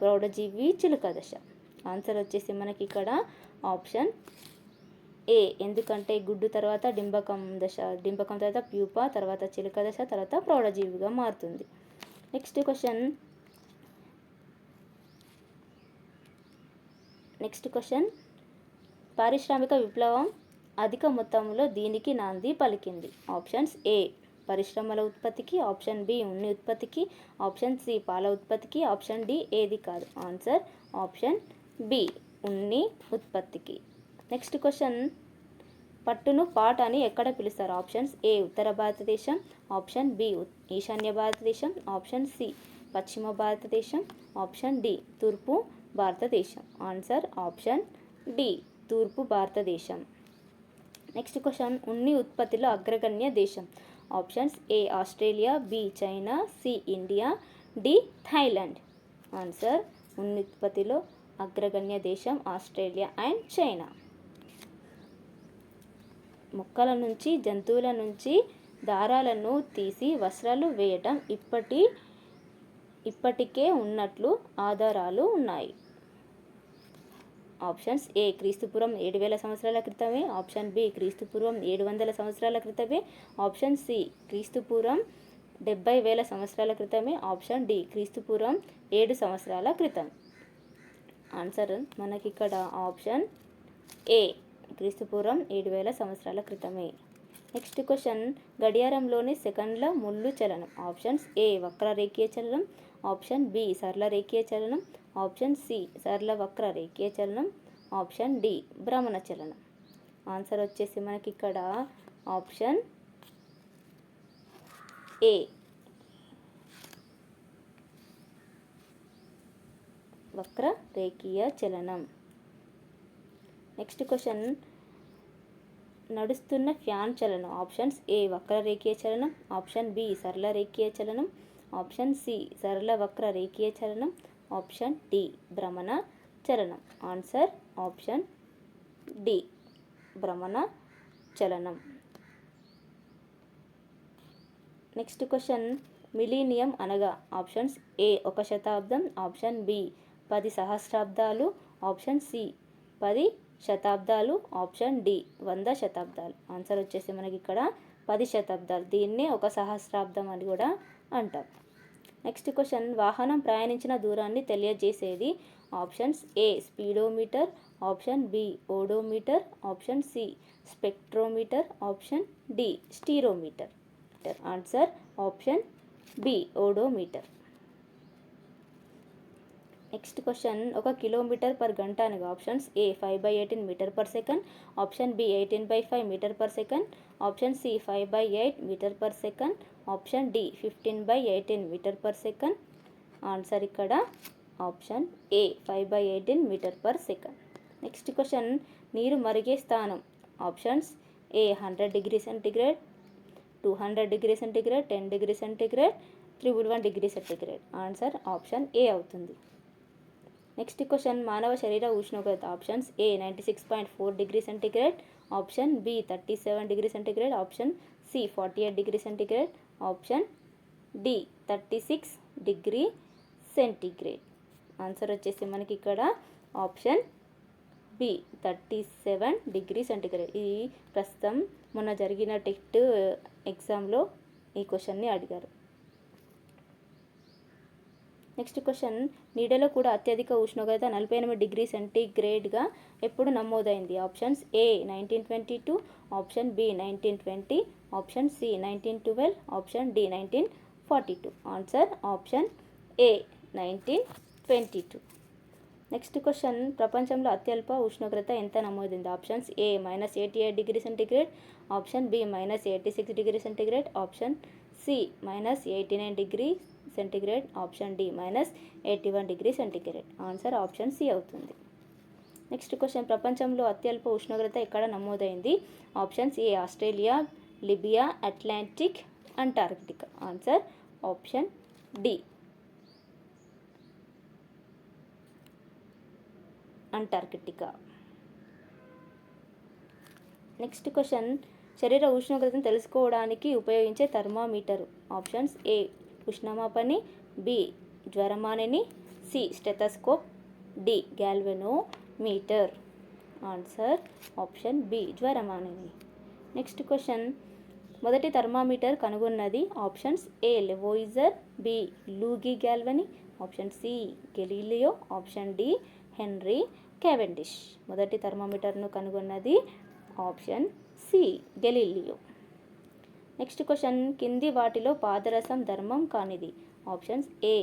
ప్రౌఢజీవి, చిలుక దశ. ఆన్సర్ వచ్చేసి మనకి ఇక్కడ ఆప్షన్ ఏ, ఎందుకంటే గుడ్డు తర్వాత డింబకం దశ, డింబకం తర్వాత ప్యూపా, తర్వాత చిలుక దశ, తర్వాత ప్రౌఢజీవిగా మారుతుంది. నెక్స్ట్ క్వశ్చన్ పారిశ్రామిక విప్లవం అధిక మొత్తంలో దీనికి నాంది పలికింది. ఆప్షన్స్ ఏ పరిశ్రమల ఉత్పత్తికి, ఆప్షన్ బి ఉన్ని ఉత్పత్తికి, ఆప్షన్ సి పాల ఉత్పత్తికి, ఆప్షన్ డి ఏది కాదు. ఆన్సర్ ఆప్షన్ బి ఉన్ని ఉత్పత్తికి. నెక్స్ట్ క్వశ్చన్ పట్టును పాట్ అని ఎక్కడ పిలుస్తారు. ఆప్షన్స్ ఏ ఉత్తర భారతదేశం, ఆప్షన్ బి ఈశాన్య భారతదేశం, ఆప్షన్ సి పశ్చిమ భారతదేశం, ఆప్షన్ డి తూర్పు భారతదేశం. ఆన్సర్ ఆప్షన్ డి తూర్పు భారతదేశం. నెక్స్ట్ క్వశ్చన్ ఉన్ని ఉత్పత్తిలో అగ్రగణ్య దేశం. Options A Australia, B China, C India, D Thailand. Answer ఉన్ని ఉత్పత్తిలో అగ్రగణ్య దేశం ఆస్ట్రేలియా అండ్ చైనా. మొక్కల నుంచి, జంతువుల నుంచి దారాలను తీసి వస్త్రాలు వేయటం ఇప్పటికే ఉన్నట్లు ఆధారాలు ఉన్నాయి. ఆప్షన్స్ ఏ క్రీస్తుపూర్వం 7000 సంవత్సరాల క్రితమే, ఆప్షన్ బి క్రీస్తుపూర్వం 700 సంవత్సరాల క్రితమే, ఆప్షన్ సి క్రీస్తుపూర్వం 70,000 సంవత్సరాల క్రితమే, ఆప్షన్ డి క్రీస్తుపూర్వం 7 సంవత్సరాల క్రితం. ఆన్సర్ మనకి ఇక్కడ ఆప్షన్ ఏ క్రీస్తుపూర్వం 7,000 సంవత్సరాల క్రితమే. నెక్స్ట్ క్వశ్చన్ గడియారంలోని సెకండ్ల ముళ్ళు చలనం. ఆప్షన్స్ ఏ వక్రరేఖీయ చలనం, ఆప్షన్ బి సరళ రేఖీయ చలనం, ఆప్షన్ సి సరళ వక్ర రేఖీయ చలనం, ఆప్షన్ డి భ్రమణ చలనం. ఆన్సర్ వచ్చేసి మనకి ఇక్కడ ఆప్షన్ ఏ వక్ర రేఖీయ చలనం. నెక్స్ట్ క్వశ్చన్ నడుస్తున్న ఫ్యాన్ చలనం. ఆప్షన్స్ ఏ వక్ర రేఖీయ చలనం, ఆప్షన్ బి సరళ రేఖీయ చలనం, ఆప్షన్ సి సరళ వక్ర రేఖీయ చలనం, ఆప్షన్ డి భ్రమణ చలనం. ఆన్సర్ ఆప్షన్ డి భ్రమణ చలనం. నెక్స్ట్ క్వశ్చన్ మిలీనియం అనగా. ఆప్షన్స్ ఏ 1 శతాబ్దం, ఆప్షన్ బి 10 సహస్రాబ్దాలు, ఆప్షన్ సి 10 శతాబ్దాలు, ఆప్షన్ డి 100 శతాబ్దాలు. ఆన్సర్ వచ్చేసి మనకి ఇక్కడ 10 శతాబ్దాలు. దీన్నే 1 సహస్రాబ్దం అని కూడా అంటాం. నెక్స్ట్ క్వశ్చన్ వాహనం ప్రయాణించిన దూరాన్ని తెలియజేసేది. Options A speedometer, option B odometer, option C spectrometer, option D stereometer. Answer option B odometer. Next question 1 kilometre per గంట అనగా. Options A 5/18 metre per second, option B 18/5 metre per second, option C 5/8 metre per second, option D 15/18 metre per second. Answer ఇక్కడ option A 5/18 metre per second. Next question నీరు మరిగే స్థానం. Options A 100 degree centigrade, 200 degree centigrade, 10 degree centigrade, 311 degree centigrade. Answer option A అవుతుంది. Next question మానవ శరీర ఉష్ణోగ్రత. Options A 96.4 degree centigrade, option B 37 degree centigrade, option C 48 degree centigrade, option D 36 degree centigrade. Answer వచ్చేసి మనకి ఇక్కడ option B 37 degree centigrade. ఇది ప్రస్తుతం మొన్న జరిగిన టెట్ ఎగ్జామ్లో ఈ క్వశ్చన్ని అడిగారు. నెక్స్ట్ క్వశ్చన్ నీడలో కూడా అత్యధిక ఉష్ణోగ్రత 48 డిగ్రీ సెంటీగ్రేడ్గా ఎప్పుడు నమోదైంది. Options A 1922, option B 1920, option C 1912, option D 1942. Answer option A 1922. Next question ప్రపంచంలో అత్యల్ప ఉష్ణోగ్రత ఎంత నమోదైంది. Options A -88 degree centigrade, option B -86 degree centigrade, option C -89 degree centigrade, option D -81 degree centigrade. Answer option C అవుతుంది. Next question ప్రపంచంలో అత్యల్ప ఉష్ణోగ్రత ఎక్కడ నమోదైంది. Options A Australia, Libya, Atlantic, Antarctica. Answer option D Antarctica. Next question, శరీర ఉష్ణోగ్రతను తెలుసుకోవడానికి ఉపయోగించే థర్మామీటర్. ఆప్షన్స్ ఏ ఉష్ణమాపని, బి జ్వరమానిని, C stethoscope, D galvanometer. Answer option B జ్వరమానిని. నెక్స్ట్ క్వశ్చన్, మొదటి థర్మామీటర్ కనుగొన్నది. Options A Lavoisier, B Luigi Galvani, option C Galileo, option D Henry Cavendish. మొదటి థర్మామీటర్ను కనుగొన్నది option C Galileo. Next question, కింది వాటిలో పాదరసం ధర్మం కానిది. ఆప్షన్స్ ఏ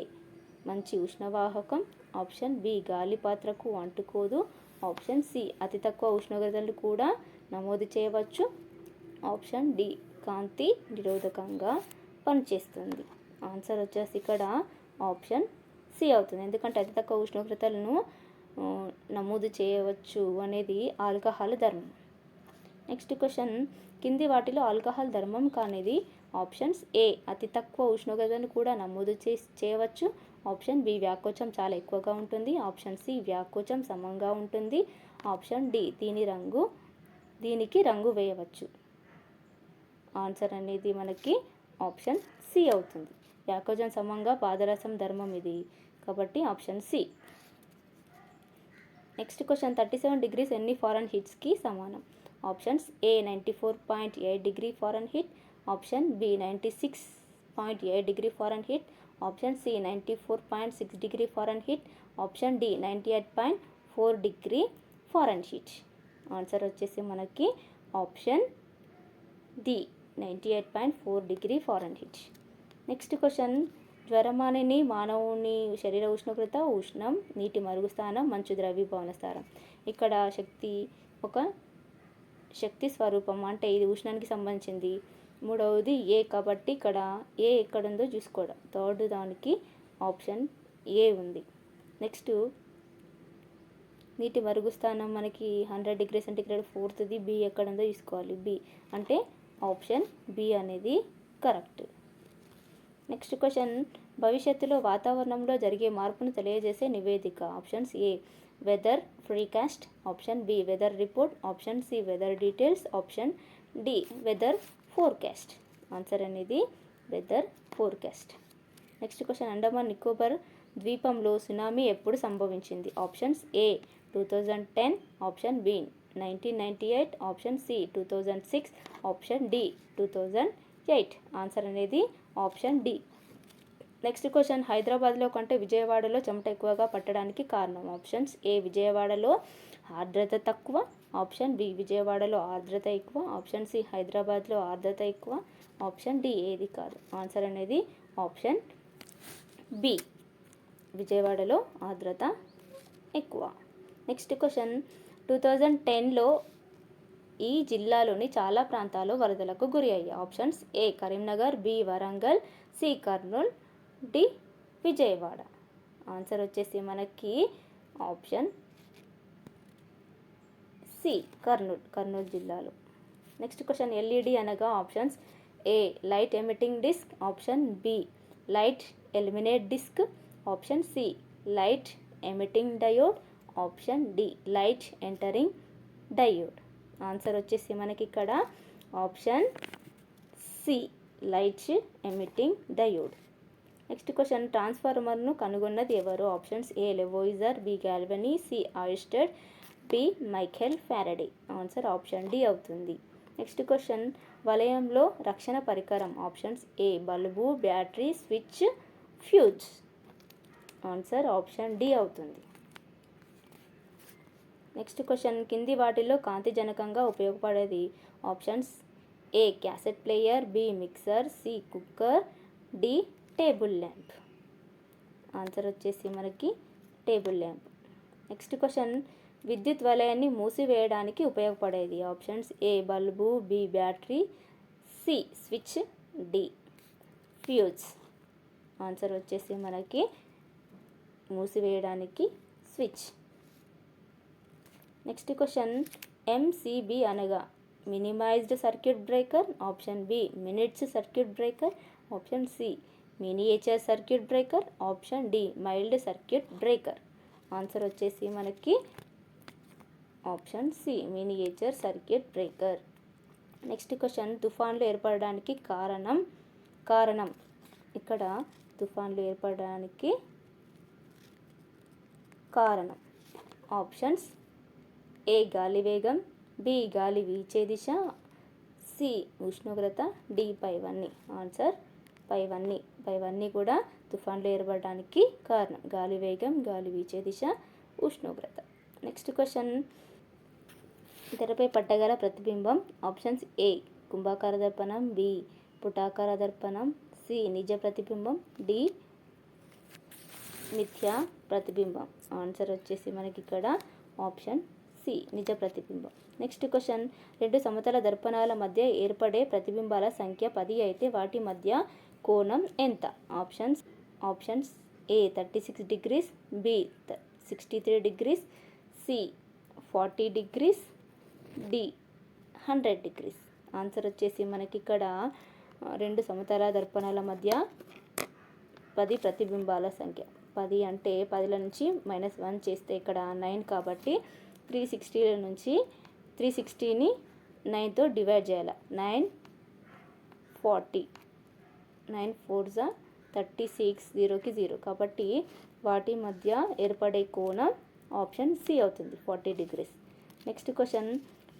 మంచి ఉష్ణవాహకం, ఆప్షన్ బి గాలి పాత్రకు అంటుకోదు, ఆప్షన్ సి అతి తక్కువ ఉష్ణోగ్రతలు కూడా నమోదు చేయవచ్చు, ఆప్షన్ డి కాంతి నిరోధకంగా పనిచేస్తుంది. ఆన్సర్ వచ్చేసి ఇక్కడ ఆప్షన్ సి అవుతుంది. ఎందుకంటే అతి తక్కువ ఉష్ణోగ్రతలను నమోదు చేయవచ్చు అనేది ఆల్కహాల్ ధర్మం. నెక్స్ట్ క్వశ్చన్, కింది వాటిలో ఆల్కహాల్ ధర్మం కానిది. ఆప్షన్స్ ఏ అతి తక్కువ ఉష్ణోగ్రతను కూడా నమోదు చేయవచ్చు, ఆప్షన్ బి వ్యాకోచం చాలా ఎక్కువగా ఉంటుంది, ఆప్షన్ సి వ్యాకోచం సమంగా ఉంటుంది, ఆప్షన్ డి దీనికి రంగు వేయవచ్చు. ఆన్సర్ అనేది మనకి ఆప్షన్ సి అవుతుంది. వ్యాకోచం సమంగా పాదరసం ధర్మం ఇది కాబట్టి option C. Next question, 37 degrees ఎన్ని ఫారెన్ హీట్స్కి సమానం. Options A 94.8 degree Fahrenheit, option B 96.8 degree Fahrenheit, option C 94.6 degree Fahrenheit, option D 98.4 degree Fahrenheit. Answer వచ్చేసి మనకి option D 98.4 degree Fahrenheit. Next question, జ్వరమానిని మానవుని శరీర ఉష్ణోగ్రత, ఉష్ణం, నీటి మరుగు స్థానం, మంచు ద్రవీభవన స్థానం. ఇక్కడ శక్తి స్వరూపం అంటే ఇది ఉష్ణానికి సంబంధించింది. మూడవది ఏ కాబట్టి ఇక్కడ ఏ ఎక్కడుందో చూసుకోవడం. థర్డ్ దానికి ఆప్షన్ ఏ ఉంది. నెక్స్ట్ నీటి మరుగు స్థానం మనకి 100 degrees సెంటీగ్రేడ్. ఫోర్త్ది బి ఎక్కడుందో చూసుకోవాలి. బి అంటే ఆప్షన్ బి అనేది కరెక్ట్. నెక్స్ట్ క్వశ్చన్, భవిష్యత్తులో వాతావరణంలో జరిగే మార్పును తెలియజేసే నివేదిక. Options A weather forecast, option B weather report, option C weather details, option D weather forecast. Answer అనేది weather forecast. Next question, Andaman Nicobar ద్వీపంలో సునామీ ఎప్పుడు సంభవించింది. Options A 2010, option B 1998, option C 2006, option D 2008. Answer అనేది option D. Next question, హైదరాబాద్లో కంటే విజయవాడలో చెమట ఎక్కువగా పట్టడానికి కారణం. ఆప్షన్స్ ఏ విజయవాడలో ఆర్ద్రత తక్కువ, ఆప్షన్ బి విజయవాడలో ఆర్ద్రత ఎక్కువ, ఆప్షన్ సి హైదరాబాద్లో ఆర్ద్రత ఎక్కువ, ఆప్షన్ డి ఏది కాదు. ఆన్సర్ అనేది ఆప్షన్ బి విజయవాడలో ఆర్ద్రత ఎక్కువ. నెక్స్ట్ క్వశ్చన్, 2010లో ఈ జిల్లాలోని చాలా ప్రాంతాలు వరదలకు గురి అయ్యాయి. Options A Karimnagar, B Warangal, C Kurnool, D Vijayawada. Answer వచ్చేసి మనకి ఆప్షన్ సి కర్నూలు జిల్లాలో. నెక్స్ట్ క్వశ్చన్, ఎల్ఈడి అనగా. Options A light emitting disc, option B light eliminate disc, option C light emitting diode, option D light entering diode. Answer వచ్చేసి మనకి ఇక్కడ option C light emitting diode. Next question, ట్రాన్స్ఫార్మర్ను కనుగొన్నది ఎవరు. Options A Lavoisier, B Galvani, C Oersted, B Michael Faraday. Answer option D అవుతుంది. Next question, వలయంలో రక్షణ పరికరం. Options A bulb, battery, switch, fuse. Answer option D అవుతుంది. Next question, కింది వాటిల్లో కాంతిజనకంగా ఉపయోగపడేది. Options A cassette player, B mixer, C cooker, D table lamp. Answer వచ్చేసి మనకి టేబుల్ ల్యాంప్. నెక్స్ట్ క్వశ్చన్, విద్యుత్ వలయాన్ని మూసివేయడానికి ఉపయోగపడేది. Options A bulb, B battery, C switch, D fuse. Answer వచ్చేసి మనకి మూసివేయడానికి స్విచ్. నెక్స్ట్ క్వశ్చన్, ఎంసిబి అనగా. Minimized circuit breaker, option B minutes circuit breaker, option C miniature circuit breaker, option D mild circuit breaker. Answer వచ్చేసి మనకి option C miniature circuit breaker. Next question, తుఫాన్లు ఏర్పడడానికి కారణం ఇక్కడ తుఫాన్లు ఏర్పడడానికి కారణం ఆప్షన్స్: ఏ గాలి వేగం, బి గాలి వీచే దిశ, సి ఉష్ణోగ్రత, డి పైవన్నీ. ఆన్సర్ పైవన్నీ కూడా తుఫాన్లు ఏర్పడడానికి కారణం. గాలి వేగం, గాలి వీచే దిశ, ఉష్ణోగ్రత. నెక్స్ట్ క్వశ్చన్, తెరపై పట్టగల ప్రతిబింబం. ఆప్షన్స్: ఏ కుంభాకార దర్పణం, బి పుటాకార దర్పణం, సి నిజ ప్రతిబింబం, డి మిథ్యా ప్రతిబింబం. ఆన్సర్ వచ్చేసి మనకి ఇక్కడ ఆప్షన్ సి నిజ ప్రతిబింబం. నెక్స్ట్ క్వశ్చన్, రెండు సమతల దర్పణాల మధ్య ఏర్పడే ప్రతిబింబాల సంఖ్య 10 అయితే వాటి మధ్య కోణం ఎంత? Options: A 36 degrees, B 63 degrees, C 40 degrees, D 100 degrees. Answer వచ్చేసి మనకి ఇక్కడ రెండు సమతల దర్పణాల మధ్య 10 ప్రతిబింబాల సంఖ్య. 10 అంటే 10 నుంచి -1 చేస్తే ఇక్కడ 9 కాబట్టి 360 నుంచి 360ని 9తో డివైడ్ చేయాలి. 9 40, 9 4 36, 0కి 0 కాబట్టి వాటి మధ్య ఏర్పడే కోణం ఆప్షన్ సి అవుతుంది, 40 డిగ్రీస్. నెక్స్ట్ క్వశ్చన్,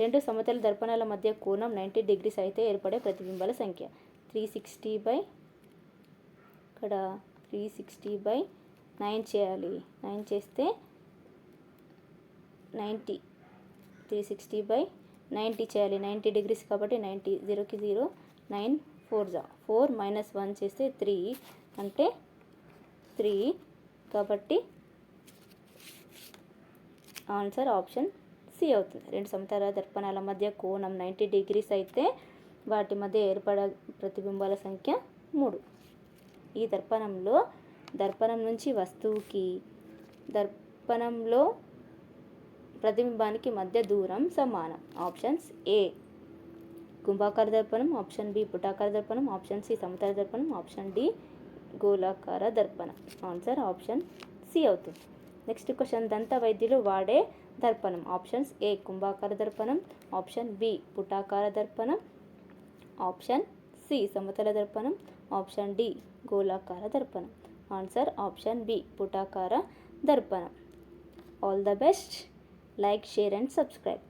రెండు సమతల దర్పణాల మధ్య కోణం 90 డిగ్రీస్ అయితే ఏర్పడే ప్రతిబింబాల సంఖ్య. 360 ఇక్కడ 360/9 చేయాలి. 9 చేస్తే 90, 360/90 చేయాలి. 90 డిగ్రీస్ కాబట్టి 90, 0కి 0, 9 4 4 -1 చేస్తే 3 అంటే 3 కాబట్టి ఆన్సర్ ఆప్షన్ సి అవుతుంది. రెండు సమతల దర్పణాల మధ్య కోణం 90 డిగ్రీస్ అయితే వాటి మధ్య ఏర్పడే ప్రతిబింబాల సంఖ్య 3. ఈ దర్పణం నుంచి వస్తువుకి దర్పణంలో ప్రతిబింబానికి మధ్య దూరం సమానం. ఆప్షన్స్: ఏ కుంభాకార దర్పణం, ఆప్షన్ బి పుటాకార దర్పణం, ఆప్షన్ సి సమతల దర్పణం, ఆప్షన్ డి గోళాకార దర్పణం. ఆన్సర్ ఆప్షన్ సి అవుతుంది. నెక్స్ట్ క్వశ్చన్, దంత వైద్యులు వాడే దర్పణం. ఆప్షన్స్: ఏ కుంభాకార దర్పణం, ఆప్షన్ బి పుటాకార దర్పణం, ఆప్షన్ సి సమతల దర్పణం, ఆప్షన్ డి గోళాకార దర్పణం. ఆన్సర్ ఆప్షన్ బి పుటాకార దర్పణం. All the best. Like, share and subscribe.